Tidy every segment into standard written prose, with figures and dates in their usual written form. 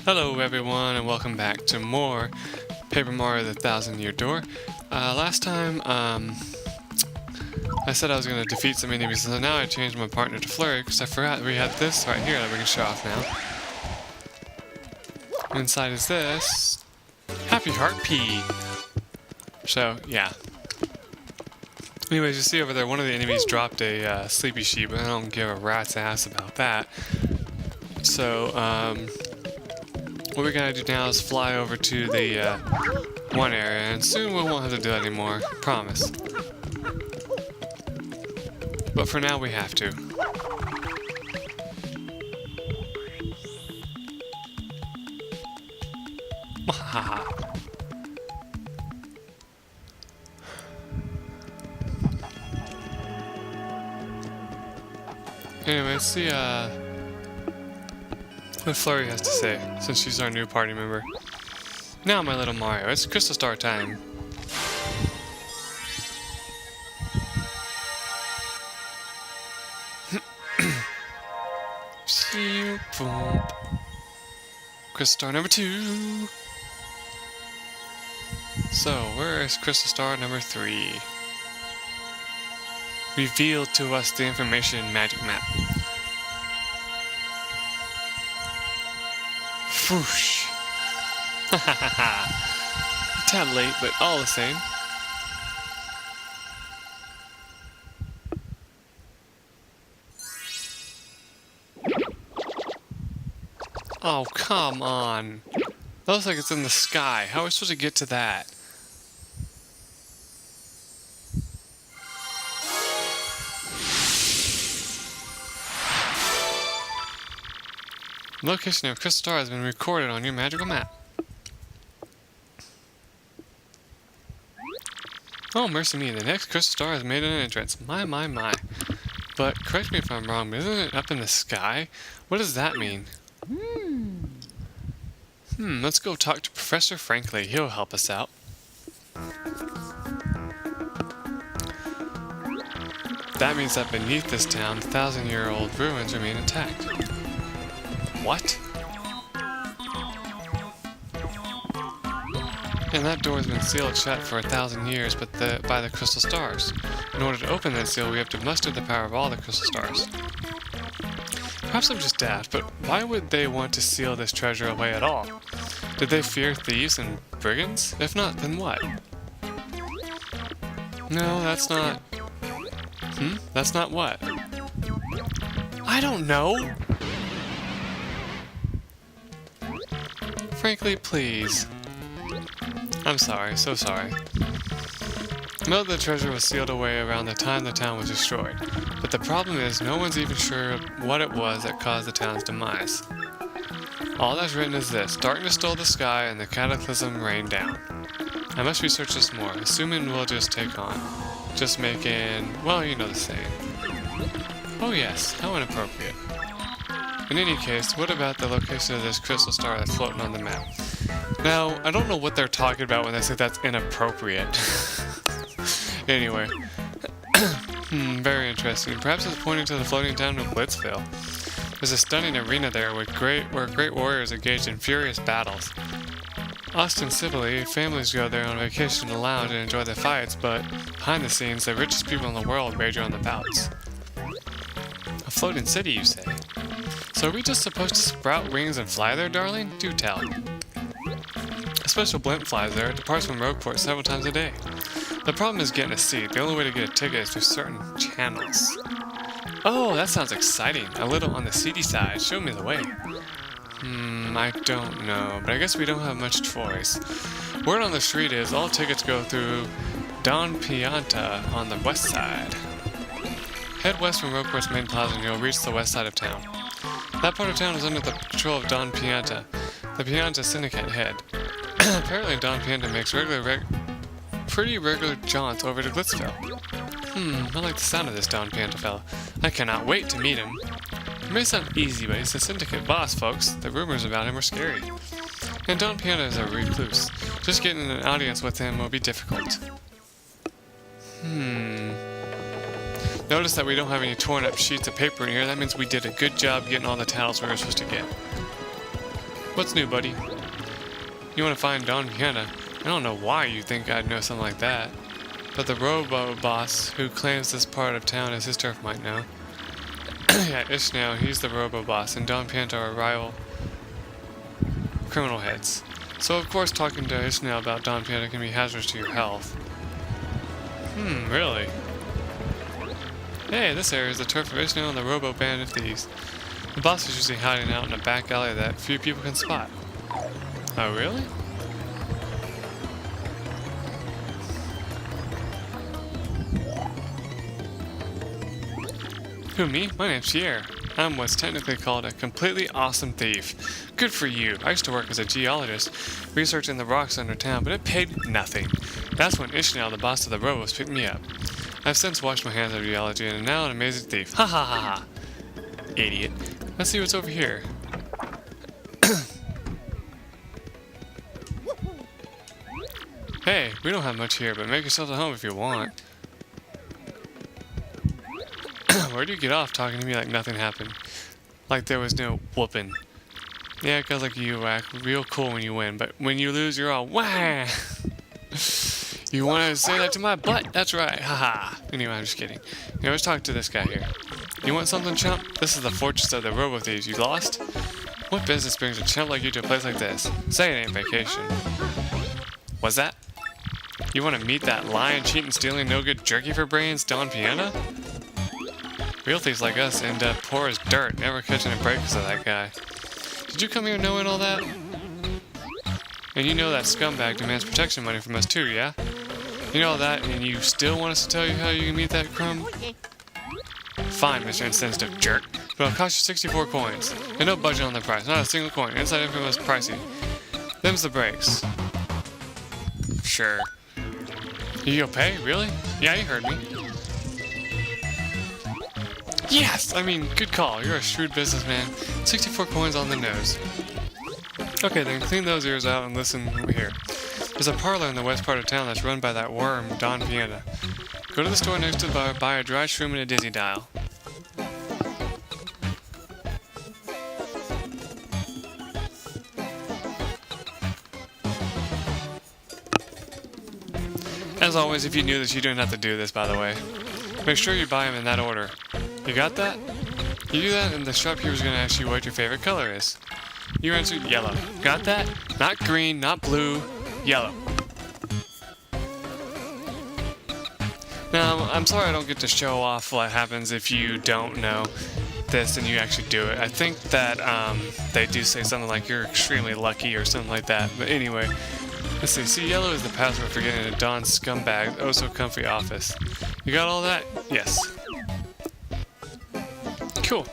Hello everyone and welcome back to more Paper Mario the Thousand Year Door. Last time I said I was going to defeat some enemies, so now I changed my partner to Flurry because I forgot we had this right here that we can show off now. Inside is this Happy Heart Pea. So yeah. Anyways, you see over there one of the enemies dropped a sleepy sheep, but I don't give a rat's ass about that. So what we're gonna do now is fly over to the one area, and soon we won't have to do that anymore, promise. But for now we have to. Anyway, let's see what Flurry has to say, since she's our new party member. Now, my little Mario, it's Crystal Star time. Crystal Star number 2. So, where is Crystal Star number 3? Reveal to us the information magic map. Whoosh. Ha ha ha ha. A tad late, but all the same. Oh, come on. That looks like it's in the sky. How are we supposed to get to that? The location of Crystal Star has been recorded on your magical map. Oh, mercy me, the next Crystal Star has made an entrance. My, my, my. But, correct me if I'm wrong, but isn't it up in the sky? What does that mean? Let's go talk to Professor Frankly. He'll help us out. That means that beneath this town, the 1,000-year-old ruins remain intact. What? And that door has been sealed shut for 1,000 years by the crystal stars. In order to open that seal, we have to muster the power of all the crystal stars. Perhaps I'm just daft, but why would they want to seal this treasure away at all? Did they fear thieves and brigands? If not, then what? No, that's not... That's not what? I don't know! Frankly, please. I'm sorry, so sorry. Know the treasure was sealed away around the time the town was destroyed, but the problem is no one's even sure what it was that caused the town's demise. All that's written is this: darkness stole the sky and the cataclysm rained down. I must research this more, assuming we'll just take on. Just making, well, you know the saying. Oh yes, how inappropriate. In any case, what about the location of this crystal star that's floating on the map? Now, I don't know what they're talking about when they say that's inappropriate. Anyway. Very interesting. Perhaps it's pointing to the floating town of Blitzville. There's a stunning arena there where great warriors engage in furious battles. Ostensibly, families go there on vacation to lounge and enjoy the fights, but behind the scenes, the richest people in the world wager on the bouts. A floating city, you say? So are we just supposed to sprout wings and fly there, darling? Do tell. A special blimp flies there. It departs from Rougeport several times a day. The problem is getting a seat. The only way to get a ticket is through certain channels. Oh, that sounds exciting. A little on the seedy side. Show me the way. I don't know, but I guess we don't have much choice. Word on the street is all tickets go through Don Pianta on the west side. Head west from Rougport's main plaza and you'll reach the west side of town. That part of town is under the control of Don Pianta, the Pianta Syndicate head. Apparently Don Pianta makes pretty regular jaunts over to Glitzville. I like the sound of this Don Pianta fella. I cannot wait to meet him. It may sound easy, but he's the Syndicate boss, folks. The rumors about him are scary. And Don Pianta is a recluse. Just getting an audience with him will be difficult. Notice that we don't have any torn up sheets of paper in here. That means we did a good job getting all the titles we were supposed to get. What's new, buddy? You want to find Don Piana? I don't know why you think I'd know something like that. But the robo-boss who claims this part of town as his turf might know. Yeah, Ishmael, he's the robo-boss, and Don Piana are rival criminal heads. So of course talking to Ishmael about Don Piana can be hazardous to your health. Really? Hey, this area is the turf of Ishmael and the robo-band of thieves. The boss is usually hiding out in a back alley that few people can spot. Oh, really? Who, me? My name's Pierre. I'm what's technically called a completely awesome thief. Good for you. I used to work as a geologist, researching the rocks under town, but it paid nothing. That's when Ishmael, the boss of the robos, picked me up. I've since washed my hands of geology and am now an amazing thief. Ha ha ha ha. Idiot. Let's see what's over here. Hey, we don't have much here, but make yourself at home if you want. Where'd you get off talking to me like nothing happened? Like there was no whooping. Yeah, cause like you act real cool when you win, but when you lose, you're all wah. You want to say that to my butt? That's right. Haha. Anyway, I'm just kidding. You know, let's talk to this guy here. You want something, chump? This is the fortress of the robo-thieves. You lost? What business brings a chump like you to a place like this? Say it ain't vacation. What's that? You want to meet that lying, cheating, stealing, no-good jerky for brains, Don Piana? Real thieves like us end up poor as dirt, never catching a break because of that guy. Did you come here knowing all that? And you know that scumbag demands protection money from us too, yeah? You know all that, and you still want us to tell you how you can meet that crumb? Fine, Mr. Insensitive Jerk, but it'll cost you 64 coins. And no budget on the price, not a single coin. Inside everything was pricey. Them's the breaks. Sure. You'll pay? Really? Yeah, you heard me. Yes! I mean, good call. You're a shrewd businessman. 64 coins on the nose. Okay, then clean those ears out and listen here. There's a parlor in the west part of town that's run by that worm, Don Piana. Go to the store next to the bar, buy a dry shroom and a dizzy dial. As always, if you knew this, you didn't have to do this, by the way. Make sure you buy them in that order. You got that? You do that, and the shopkeeper's gonna ask you what your favorite color is. You answer yellow. Got that? Not green, not blue, yellow. Now, I'm sorry I don't get to show off what happens if you don't know this and you actually do it. I think that they do say something like you're extremely lucky or something like that. But anyway, let's see. See, yellow is the password for getting into Don's scumbag, oh so comfy office. You got all that? Yes. Cool.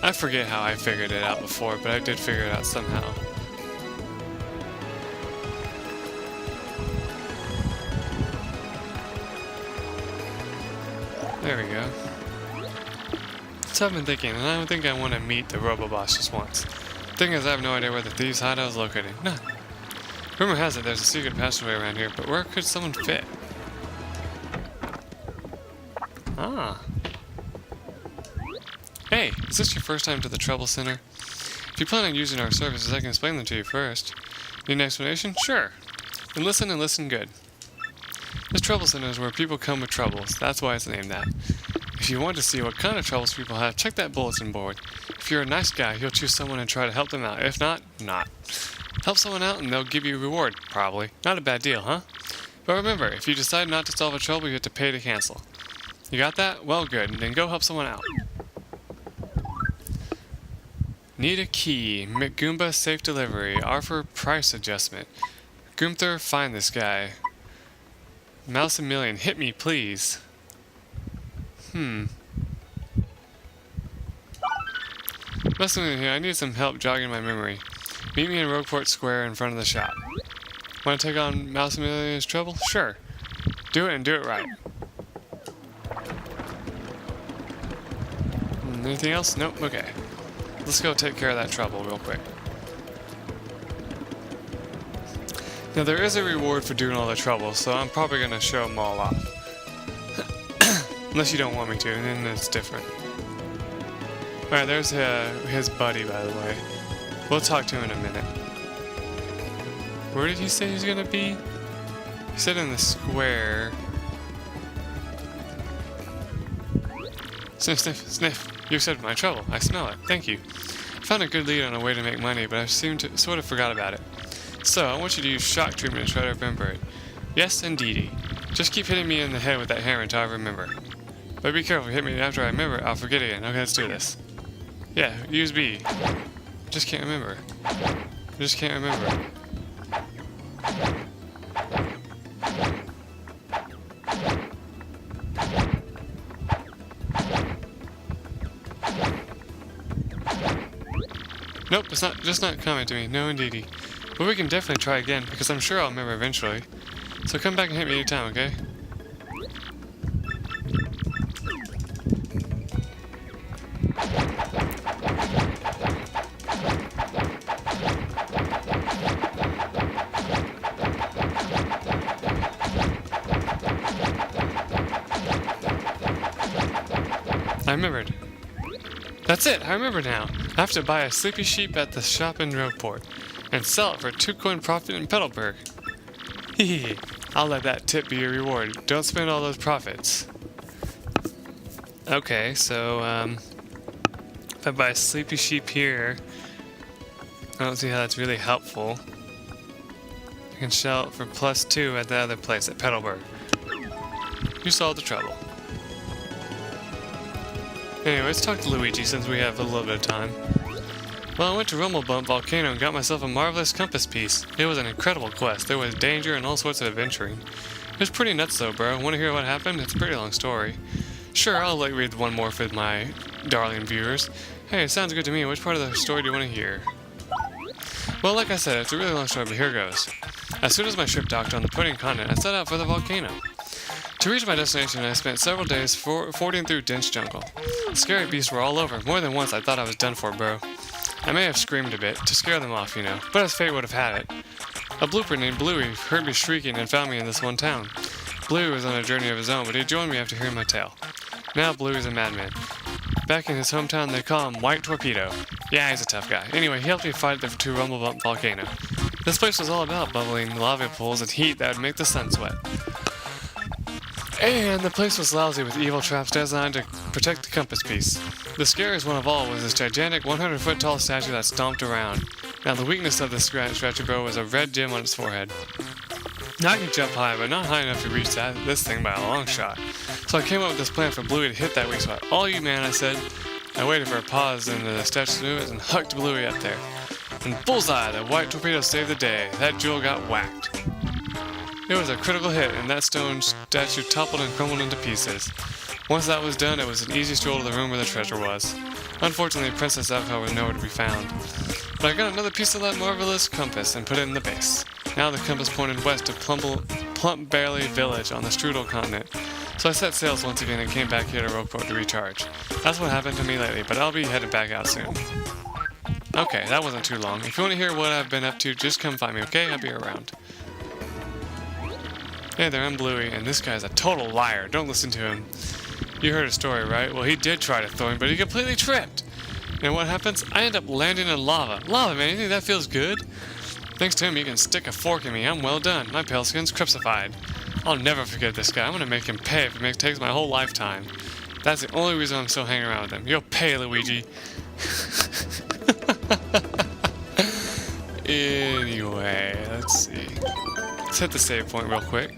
I forget how I figured it out before, but I did figure it out somehow. There we go. So I've been thinking, and I don't think I want to meet the robo-boss just once. Thing is, I have no idea where the thieves' hideout is located. None. Rumor has it there's a secret passageway around here, but where could someone fit? Ah. Hey, is this your first time to the Trouble Center? If you plan on using our services, I can explain them to you first. Need an explanation? Sure. And listen good. This Trouble Center is where people come with troubles. That's why it's named that. If you want to see what kind of troubles people have, check that bulletin board. If you're a nice guy, you'll choose someone and try to help them out. If not, not. Help someone out and they'll give you a reward, probably. Not a bad deal, huh? But remember, if you decide not to solve a trouble, you have to pay to cancel. You got that? Well, good. Then go help someone out. Need a key. McGoomba safe delivery. Offer price adjustment. Gunther, find this guy. Mouse a million. Hit me, please. Messing with here. I need some help jogging my memory. Meet me in Rougeport Square in front of the shop. Want to take on Mouse a Million's trouble? Sure. Do it and do it right. Anything else? Nope. Okay. Let's go take care of that trouble real quick. Now there is a reward for doing all the trouble, so I'm probably going to show them all off. Unless you don't want me to, and then it's different. Alright, there's his buddy, by the way. We'll talk to him in a minute. Where did he say he's gonna be? He said in the square. Sniff, sniff, sniff. You accepted my trouble. I smell it. Thank you. I found a good lead on a way to make money, but I seemed to sort of forgot about it. So, I want you to use shock treatment to try to remember it. Yes, indeedy. Just keep hitting me in the head with that hammer until I remember. But be careful, hit me after I remember, I'll forget again. Okay, let's do this. Yeah, use B. Just can't remember. Just can't remember. Nope, it's just not coming to me. No, indeedy. But we can definitely try again, because I'm sure I'll remember eventually. So come back and hit me anytime, okay? I remembered. That's it, I remember now. I have to buy a sleepy sheep at the shop in Rougeport and sell it for a 2-coin profit in Petalburg. Hehe, I'll let that tip be your reward. Don't spend all those profits. Okay, so, if I buy a sleepy sheep here, I don't see how that's really helpful. I can sell it for +2 at the other place at Petalburg. You solved the trouble. Anyway, let's talk to Luigi since we have a little bit of time. Well, I went to Rumblebutt Volcano and got myself a marvelous compass piece. It was an incredible quest. There was danger and all sorts of adventuring. It was pretty nuts though, bro. Want to hear what happened? It's a pretty long story. Sure, I'll let you read one more for my darling viewers. Hey, it sounds good to me. Which part of the story do you want to hear? Well, like I said, it's a really long story, but here goes. As soon as my ship docked on the Pudding Continent, I set out for the volcano. To reach my destination, I spent several days fording through dense jungle. Scary beasts were all over. More than once, I thought I was done for, bro. I may have screamed a bit, to scare them off, you know, but as fate would have had it. A blooper named Bluey heard me shrieking and found me in this one town. Bluey was on a journey of his own, but he joined me after hearing my tale. Now Bluey's a madman. Back in his hometown, they call him White Torpedo. Yeah, he's a tough guy. Anyway, he helped me fight the two Rumblebutt Volcano. This place was all about bubbling lava pools and heat that would make the sun sweat. And the place was lousy with evil traps designed to protect the compass piece. The scariest one of all was this gigantic 100-foot tall statue that stomped around. Now the weakness of this statue, bro, was a red gem on its forehead. Now I can jump high, but not high enough to reach this thing by a long shot. So I came up with this plan for Bluey to hit that weak spot. All you, man, I said. I waited for a pause in the statue's movement and hucked Bluey up there. And bullseye, the White Torpedo saved the day. That jewel got whacked. It was a critical hit, and that stone statue toppled and crumbled into pieces. Once that was done, it was an easy stroll to the room where the treasure was. Unfortunately, Princess Elka was nowhere to be found. But I got another piece of that marvelous compass and put it in the base. Now the compass pointed west to Plump Barley Village on the Strudel continent. So I set sails once again and came back here to Rougeport to recharge. That's what happened to me lately, but I'll be headed back out soon. Okay, that wasn't too long. If you want to hear what I've been up to, just come find me, okay? I'll be around. Hey there, I'm Bluey, and this guy's a total liar. Don't listen to him. You heard a story, right? Well, he did try to throw me, but he completely tripped. And what happens? I end up landing in lava. Lava, man, you think that feels good? Thanks to him, you can stick a fork in me. I'm well done. My pale skin's crucified. I'll never forget this guy. I'm gonna make him pay if it takes my whole lifetime. That's the only reason I'm still hanging around with him. You'll pay, Luigi. Anyway, let's see. Let's hit the save point real quick.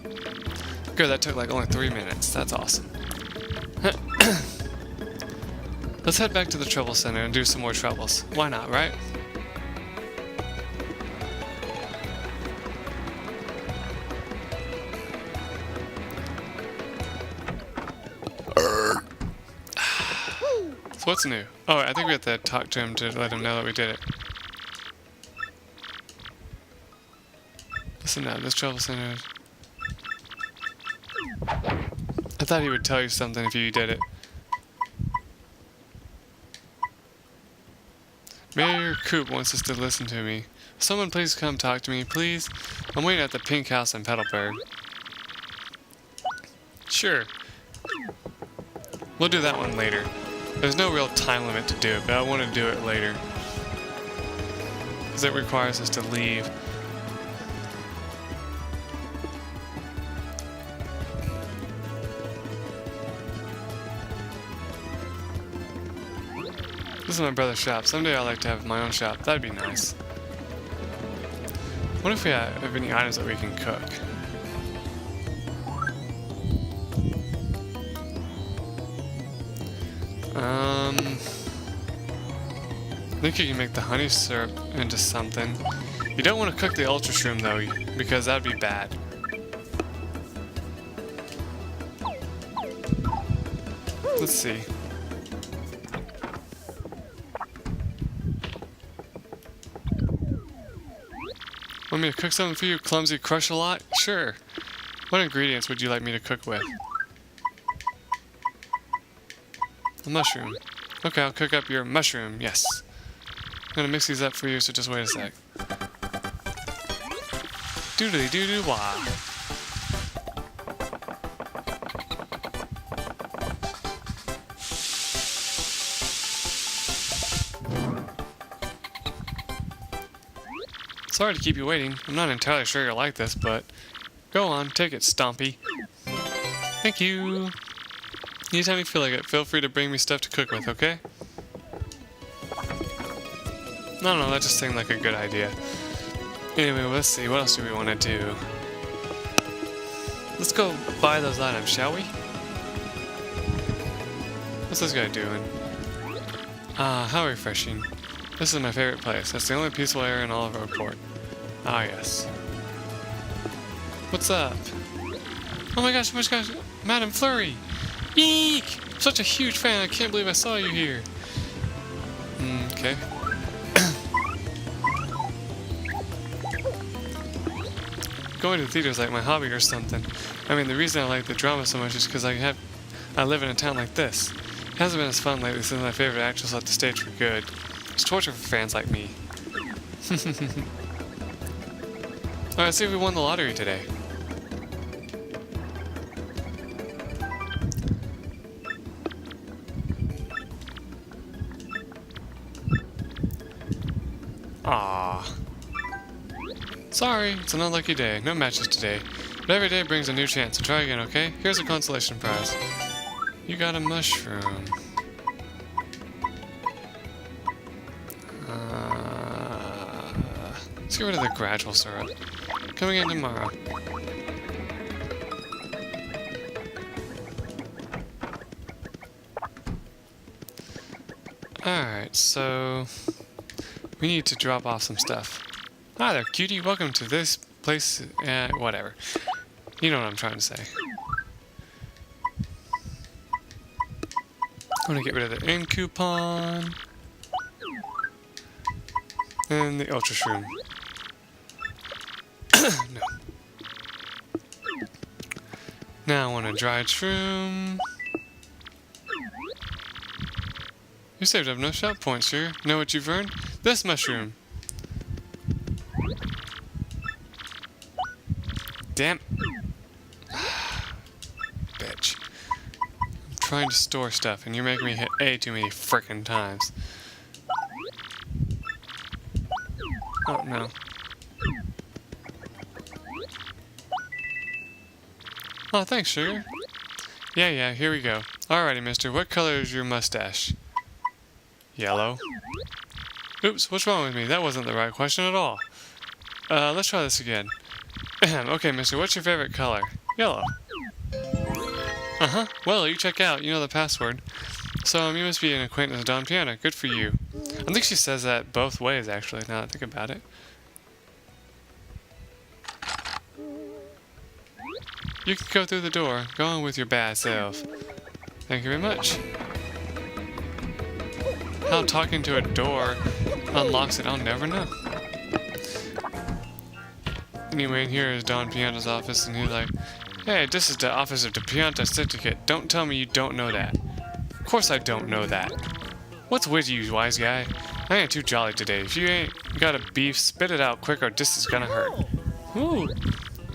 Good, that took like only 3 minutes. That's awesome. Let's head back to the Trouble Center and do some more troubles. Why not, right? So what's new? Oh, I think we have to talk to him to let him know that we did it. Listen now, this Trouble Center... I thought he would tell you something if you did it. Mayor Coop wants us to listen to me. Someone please come talk to me, please? I'm waiting at the Pink House in Petalburg. Sure. We'll do that one later. There's no real time limit to do it, but I want to do it later. Because it requires us to leave. This is my brother's shop. Someday I'd like to have my own shop. That'd be nice. What if we have any items that we can cook? I think you can make the honey syrup into something. You don't want to cook the ultra shroom though, because that'd be bad. Let's see. Want me to cook something for you, clumsy crush-a-lot? Sure. What ingredients would you like me to cook with? A mushroom. Okay, I'll cook up your mushroom, yes. I'm gonna mix these up for you, so just wait a sec. Doodly doo doo wah. Sorry to keep you waiting. I'm not entirely sure you'll like this, but go on, take it, Stompy. Thank you. Anytime you feel like it, feel free to bring me stuff to cook with, okay? No, that just seemed like a good idea. Anyway, let's see, what else do we want to do? Let's go buy those items, shall we? What's this guy doing? Ah, how refreshing. This is my favorite place. That's the only peaceful area in all of Rougeport. Ah, yes. What's up? Oh my gosh, Madam Flurry! Eek! I'm such a huge fan, I can't believe I saw you here. Okay. Going to the theater is like my hobby or something. I mean, the reason I like the drama so much is because I live in a town like this. It hasn't been as fun lately since my favorite actress left the stage for good. It's torture for fans like me. Alright, let's see if we won the lottery today. Ah. Sorry, it's an unlucky day. No matches today. But every day brings a new chance, so try again, okay? Here's a consolation prize. You got a mushroom. Let's get rid of the gradual syrup. Coming in tomorrow. Alright, so we need to drop off some stuff. Hi there, cutie. Welcome to this place. Whatever. You know what I'm trying to say. I'm gonna get rid of the inn coupon. And the ultra shroom. No. Now I want a dried shroom. You saved up no shop points here. Know what you've earned? This mushroom. Damn. Bitch. I'm trying to store stuff and you're making me hit A too many frickin' times. Oh no. Oh, thanks, sugar. Yeah, here we go. Alrighty, mister, what color is your mustache? Yellow. Oops, what's wrong with me? That wasn't the right question at all. Let's try this again. Okay, mister, what's your favorite color? Yellow. Uh-huh. Well, you check out. You know the password. So, you must be an acquaintance of Don Piano. Good for you. I think she says that both ways, actually, now that I think about it. You can go through the door. Go on with your bad self. Thank you very much. How talking to a door unlocks it, I'll never know. Anyway, here is Don Pianta's office, and he's like, hey, this is the office of the Pianta Syndicate. Don't tell me you don't know that. Of course I don't know that. What's with you, wise guy? I ain't too jolly today. If you ain't got a beef, spit it out quick or this is gonna hurt. Ooh.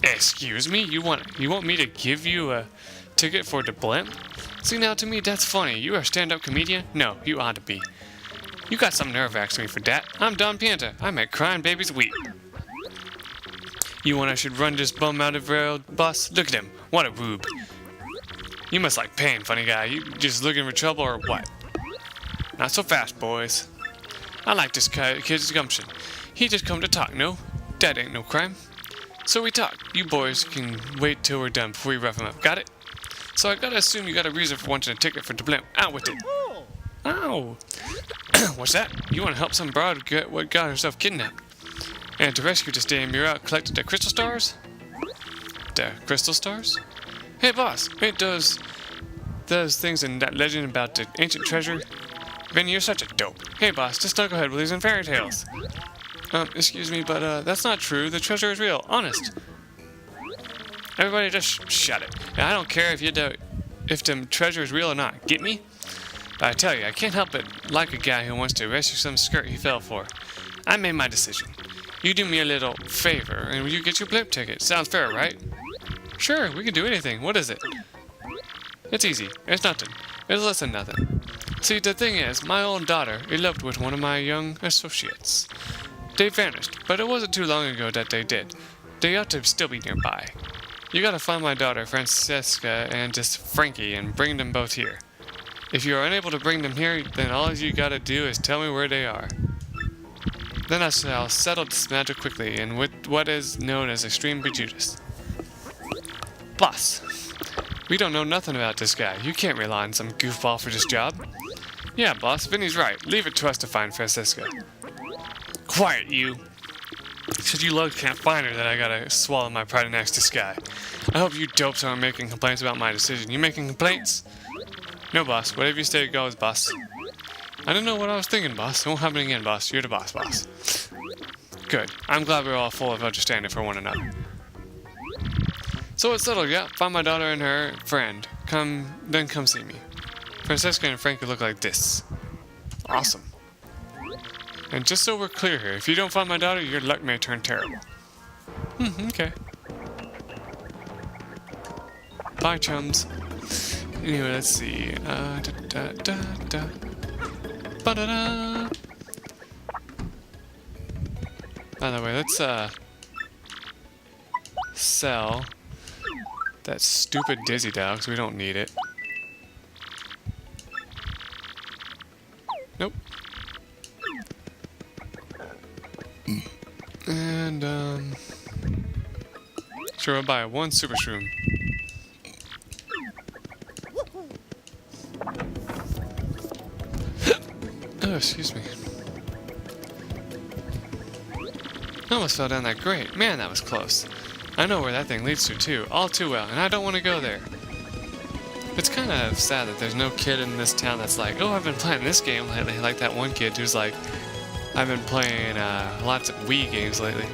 Excuse me? You want me to give you a ticket for the blimp? See, now to me that's funny. You are a stand-up comedian? No, you ought to be. You got some nerve actually for that. I'm Don Pianta. I make crying babies weep. You want I should run this bum out of rail, boss? Look at him. What a rube. You must like pain, funny guy. You just looking for trouble or what? Not so fast, boys. I like this kid's gumption. He just come to talk, no? That ain't no crime. So we talk. You boys can wait till we're done before we rough him up. Got it? So I gotta assume you got a reason for wanting a ticket for the blimp. Out with it. Ow. What's that? You want to help some broad get what got herself kidnapped? And to rescue this damn mirror out collected the crystal stars? The crystal stars? Hey boss, it does things in that legend about the ancient treasure? Vinny, you're such a dope. Hey boss, just knucklehead believes in fairy tales. Excuse me, but that's not true. The treasure is real. Honest. Everybody just shut it. I don't care if the treasure is real or not. Get me? But I tell you, I can't help but like a guy who wants to rescue some skirt he fell for. I made my decision. You do me a little favor, and you get your blimp ticket. Sounds fair, right? Sure, we can do anything. What is it? It's easy. It's nothing. It's less than nothing. See, the thing is, my own daughter eloped with one of my young associates. They vanished, but it wasn't too long ago that they did. They ought to still be nearby. You gotta find my daughter, Francesca, and just Frankie, and bring them both here. If you are unable to bring them here, then all you gotta do is tell me where they are. Then I shall settle this matter quickly, and with what is known as extreme prejudice. Boss, we don't know nothing about this guy. You can't rely on some goofball for this job. Yeah, boss, Vinny's right. Leave it to us to find Francesca. Quiet, you. Because you lugs can't find her that I gotta swallow my pride and ask this guy. I hope you dopes aren't making complaints about my decision. You making complaints? No, boss. Whatever you say goes, boss. I don't know what I was thinking, boss. It won't happen again, boss. You're the boss, boss. Good. I'm glad we're all full of understanding for one another. So it's settled, yeah. Find my daughter and her friend. Come see me. Francesca and Frankie look like this. Awesome. And just so we're clear here, if you don't find my daughter, your luck may turn terrible. Okay. Bye, chums. Anyway, let's see. Ba-da-da. By the way, let's sell that stupid Dizzy Dog, because we don't need it. Nope. And sure, I'll buy one super shroom. Oh, excuse me. I almost fell down that grate. Man, that was close. I know where that thing leads to, too. All too well, and I don't want to go there. It's kind of sad that there's no kid in this town that's like, oh, I've been playing this game lately. Like that one kid who's like, I've been playing lots of Wii games lately.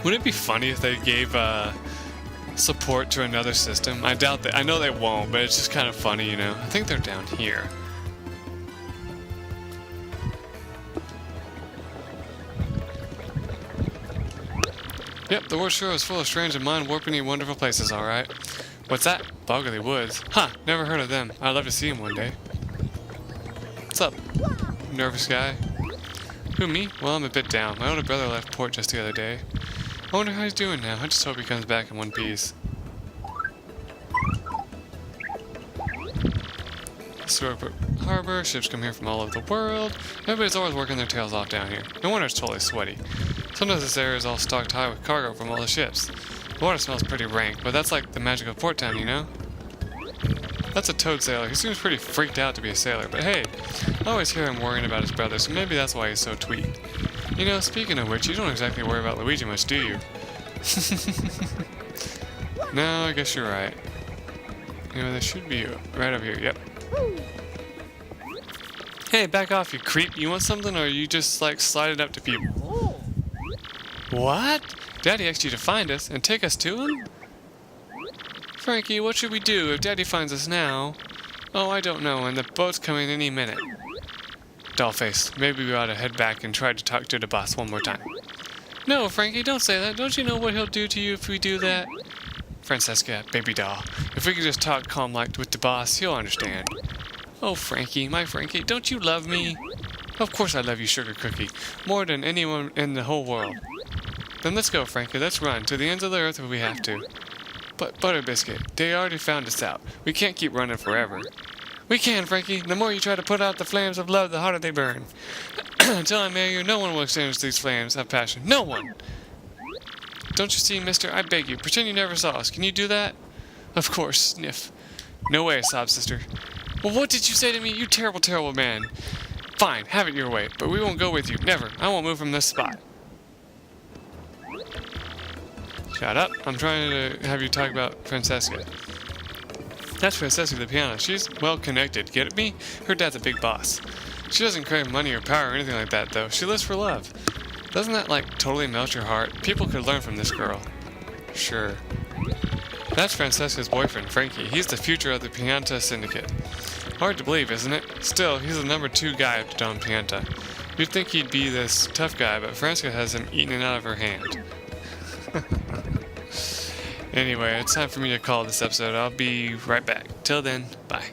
Wouldn't it be funny if they gave support to another system? I doubt that. I know they won't, but it's just kind of funny, you know. I think they're down here. Yep, the world sure is full of strange and mind-warping wonderful places, alright. What's that? Boggly Woods. Huh, never heard of them. I'd love to see them one day. What's up, nervous guy? Who, me? Well, I'm a bit down. My older brother left port just the other day. I wonder how he's doing now. I just hope he comes back in one piece. Rougeport Harbor, ships come here from all over the world. Everybody's always working their tails off down here. No wonder it's totally sweaty. Sometimes this area is all stocked high with cargo from all the ships. The water smells pretty rank, but that's like the magic of Port Town, you know? That's a toad sailor. He seems pretty freaked out to be a sailor, but hey, I always hear him worrying about his brother, so maybe that's why he's so tweaked. You know, speaking of which, you don't exactly worry about Luigi much, do you? No, I guess you're right. You know, there should be right over here. Yep. Hey, back off, you creep. You want something, or you just, like, slide it up to people? What? Daddy asked you to find us and take us to him? Frankie, what should we do if Daddy finds us now? Oh, I don't know, and the boat's coming any minute. Dollface, maybe we ought to head back and try to talk to the boss one more time. No, Frankie, don't say that. Don't you know what he'll do to you if we do that? Francesca, baby doll. If we could just talk calm like with the boss, he'll understand. Oh, Frankie, my Frankie, don't you love me? Of course I love you, Sugar Cookie. More than anyone in the whole world. Then let's go, Frankie. Let's run to the ends of the earth if we have to. But, Butter Biscuit, they already found us out. We can't keep running forever. We can, Frankie. The more you try to put out the flames of love, the harder they burn. Until I marry you, no one will extinguish these flames of passion. No one! Don't you see, mister? I beg you. Pretend you never saw us. Can you do that? Of course, sniff. No way, sob sister. Well, what did you say to me? You terrible, terrible man. Fine, have it your way, but we won't go with you. Never. I won't move from this spot. Shut up. I'm trying to have you talk about Francesca. That's Francesca the piano. She's well connected. Get me? Her dad's a big boss. She doesn't crave money or power or anything like that, though. She lives for love. Doesn't that, like, totally melt your heart? People could learn from this girl. Sure. That's Francesca's boyfriend, Frankie. He's the future of the Pianta Syndicate. Hard to believe, isn't it? Still, he's the #2 guy of Don Pianta. You'd think he'd be this tough guy, but Francesca has him eating it out of her hand. Anyway, it's time for me to call this episode. I'll be right back. Till then, bye.